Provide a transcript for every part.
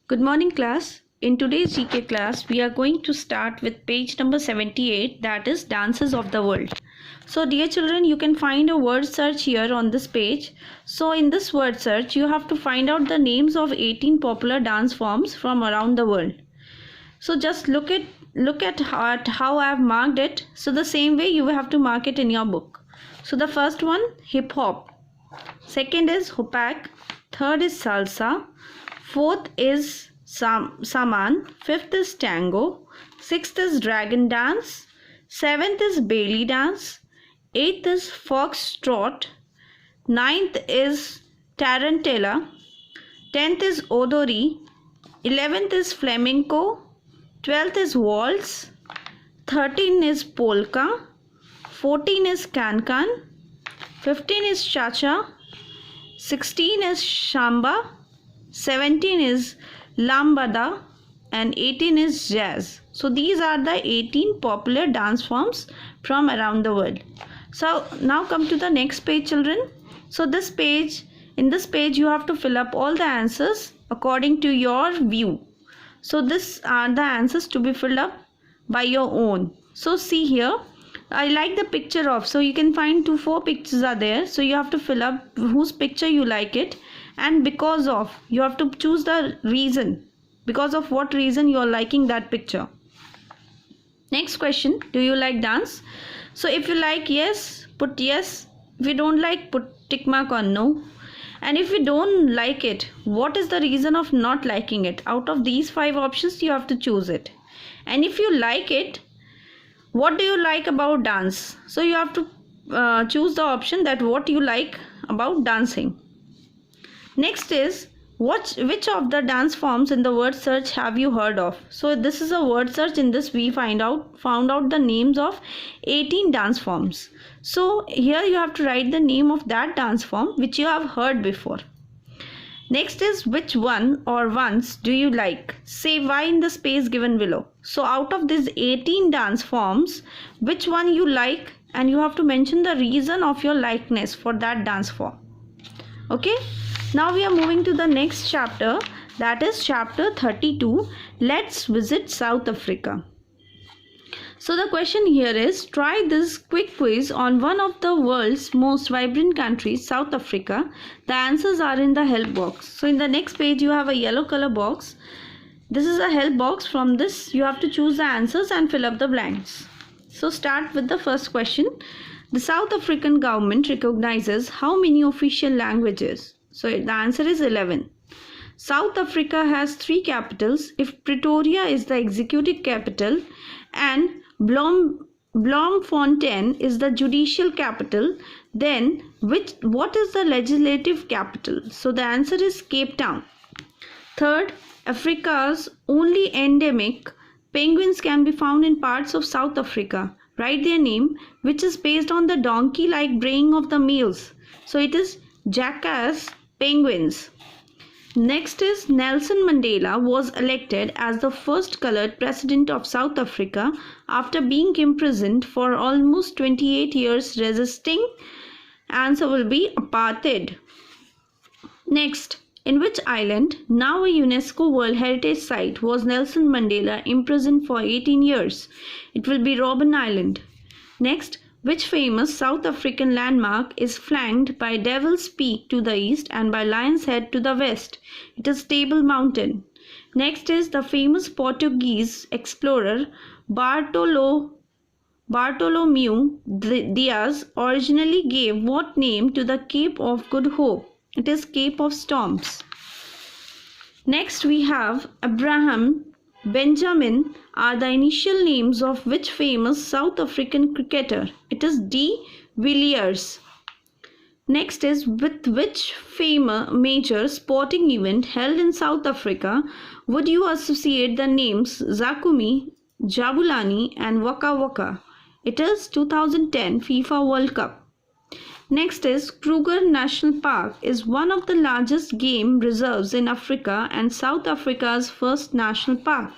Good morning, class. In today's GK class, we are going to start with page number 78, that is Dances of the World. So, dear children, you can find a word search here on this page. So, in this word search, you have to find out the names of 18 popular dance forms from around the world. So, just look at how I have marked it. So, the same way you have to mark it in your book. So, the first one, hip hop. Second is hupak. Third is salsa. Fourth is saman. Fifth is tango. Sixth is dragon dance. Seventh is belly dance. Eighth is foxtrot. Ninth is tarantella. 10th is odori. 11th is flamenco. 12th is waltz. 13 is polka. 14 is cancan. 15 is cha-cha. 16 is shamba. 17 is lambada and 18 is jazz. So these are the 18 popular dance forms from around the world. So now come to the next page, children. So in this page you have to fill up all the answers according to your view. So these are the answers to be filled up by your own. So see here, I like the picture of, so you can find 4 pictures are there. So you have to fill up whose picture you like it, and because of, you have to choose the reason, because of what reason you are liking that picture. Next question, do you like dance? So if you like yes, put yes. If you don't like, put tick mark on no. And if you don't like it, what is the reason of not liking it? Out of these 5 options you have to choose it. And if you like it, what do you like about dance? So you have to choose the option that what you like about dancing. Next is which of the dance forms in the word search have you heard of? So this is a word search. In this we found out the names of 18 dance forms. So here you have to write the name of that dance form which you have heard before. Next is which one or ones do you like? Say why in the space given below. So out of these 18 dance forms, which one you like, and you have to mention the reason of your likeness for that dance form. Okay. Now we are moving to the next chapter, that is chapter 32. Let's visit South Africa. So the question here is, try this quick quiz on one of the world's most vibrant countries, South Africa. The answers are in the help box. So in the next page you have a yellow color box. This is a help box. From this you have to choose the answers and fill up the blanks. So start with the first question. The South African government recognizes how many official languages? So the answer is 11. South Africa has 3 capitals. If Pretoria is the executive capital and Bloemfontein is the judicial capital, then what is the legislative capital? So the answer is Cape Town. Third, Africa's only endemic penguins can be found in parts of South Africa. Write their name, which is based on the donkey-like braying of the males. So it is jackass penguins. Next is Nelson Mandela was elected as the first colored president of South Africa after being imprisoned for almost 28 years resisting. Answer will be apartheid. Next, in which island, now a UNESCO World Heritage Site, was Nelson Mandela imprisoned for 18 years? It will be Robben Island. Next, which famous South African landmark is flanked by Devil's Peak to the east and by Lion's Head to the west? It is Table Mountain. Next is the famous Portuguese explorer Bartolomeu Dias originally gave what name to the Cape of Good Hope? It is Cape of Storms. Next we have Abraham, Benjamin are the initial names of which famous South African cricketer? It is De Villiers. Next is with which famous major sporting event held in South Africa would you associate the names Zakumi, Jabulani and Waka Waka? It is 2010 FIFA World Cup. Next is Kruger National Park is one of the largest game reserves in Africa and South Africa's first national park.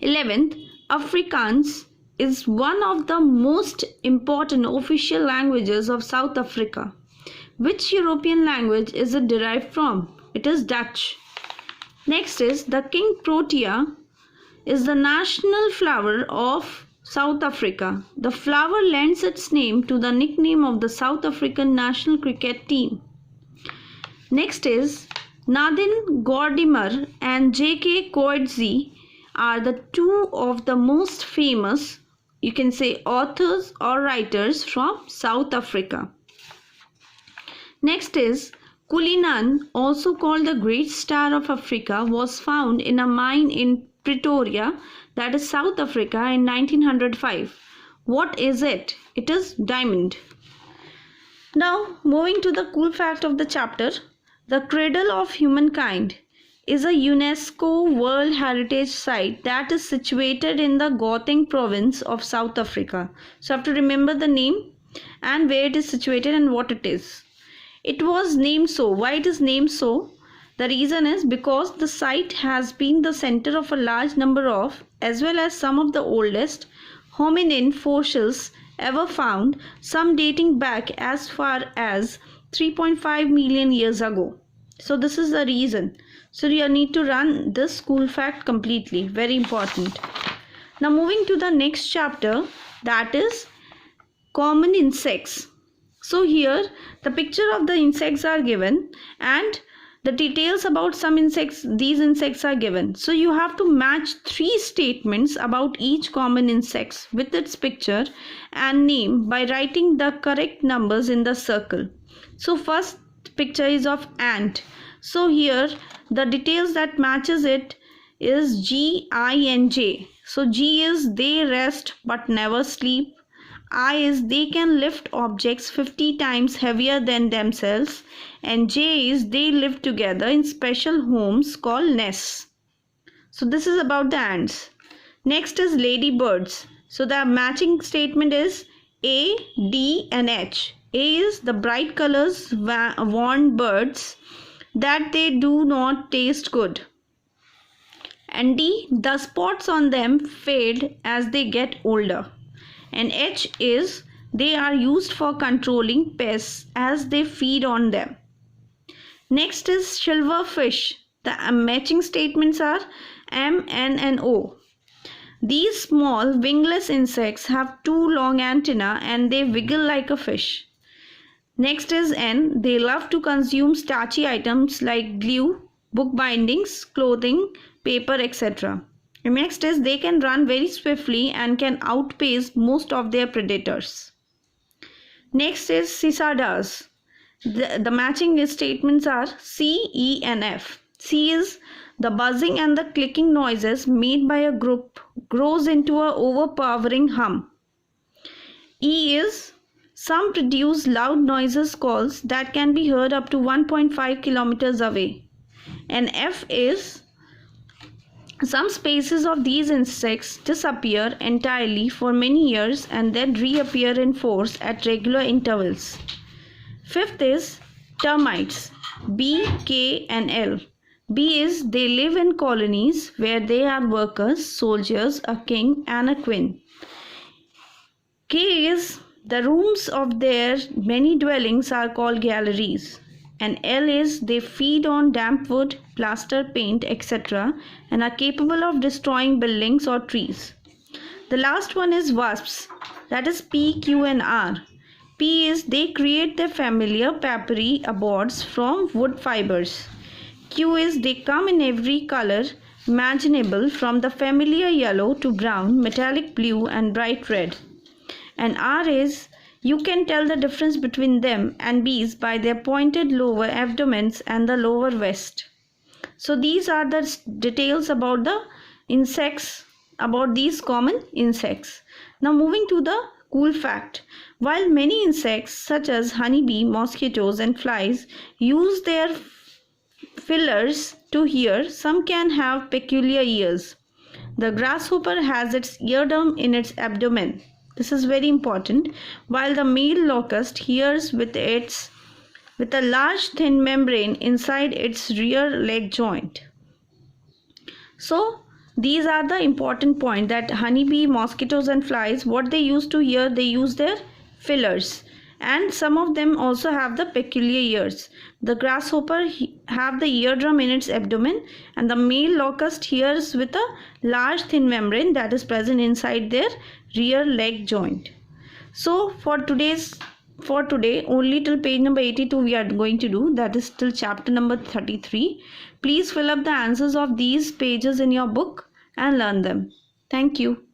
11th, Afrikaans is one of the most important official languages of South Africa. Which European language is it derived from? It is Dutch. Next is the king protea is the national flower of South Africa. The flower lends its name to the nickname of the South African national cricket team. Next is Nadine Gordimer and J.K. Coetzee are the two of the most famous, you can say, authors or writers from South Africa. Next is Cullinan, also called the Great Star of Africa, was found in a mine in Pretoria, that is South Africa, in 1905. What is it? It is diamond. Now moving to the cool fact of the chapter. The Cradle of Humankind is a UNESCO World Heritage Site that is situated in the Gauteng province of South Africa. So you have to remember the name and where it is situated and what it is. It was named so. Why it is named so? The reason is because the site has been the center of a large number of, as well as some of the oldest, hominin fossils ever found, some dating back as far as 3.5 million years ago. So this is the reason. So you need to run this school fact completely. Very important. Now moving to the next chapter, that is common insects. So here the picture of the insects are given and the details about some insects, these insects are given. So you have to match 3 statements about each common insects with its picture and name by writing the correct numbers in the circle. So first picture is of ant. So here the details that matches it is G, I and J. So G is they rest but never sleep. I is they can lift objects 50 times heavier than themselves, and J is they live together in special homes called nests. So this is about the ants. Next is ladybirds. So the matching statement is A, D and H. A is the bright colors warn birds that they do not taste good. And D, the spots on them fade as they get older. And H is they are used for controlling pests as they feed on them. Next is silverfish. The matching statements are M, N and O. These small wingless insects have 2 long antennae and they wiggle like a fish. Next is N. They love to consume starchy items like glue, book bindings, clothing, paper, etc. Next is they can run very swiftly and can outpace most of their predators. Next is cicadas. The matching statements are C, E and F. C is the buzzing and the clicking noises made by a group grows into an overpowering hum. E is some produce loud noises calls that can be heard up to 1.5 kilometers away. And F is some species of these insects disappear entirely for many years and then reappear in force at regular intervals. Fifth is termites. B, K and L. B is they live in colonies where they are workers, soldiers, a king and a queen. K is the rooms of their many dwellings are called galleries. And L is they feed on damp wood, plaster, paint, etc. and are capable of destroying buildings or trees. The last one is wasps, that is P, Q and R. P is they create their familiar papery abodes from wood fibers. Q is they come in every color imaginable from the familiar yellow to brown, metallic blue and bright red. And R is you can tell the difference between them and bees by their pointed lower abdomens and the lower vest. So these are the details about the insects, about these common insects. Now moving to the cool fact. While many insects such as honeybee, mosquitoes and flies use their feelers to hear, some can have peculiar ears. The grasshopper has its eardrum in its abdomen. This is very important. While the male locust hears with a large thin membrane inside its rear leg joint. So these are the important points that honeybee, mosquitoes and flies, what they use to hear, they use their feelers. and some of them also have the peculiar ears. The grasshopper have the eardrum in its abdomen, and the male locust hears with a large thin membrane that is present inside their rear leg joint. So for today only till page number 82 we are going to do, that is till chapter number 33. Please fill up the answers of these pages in your book and learn them. Thank you.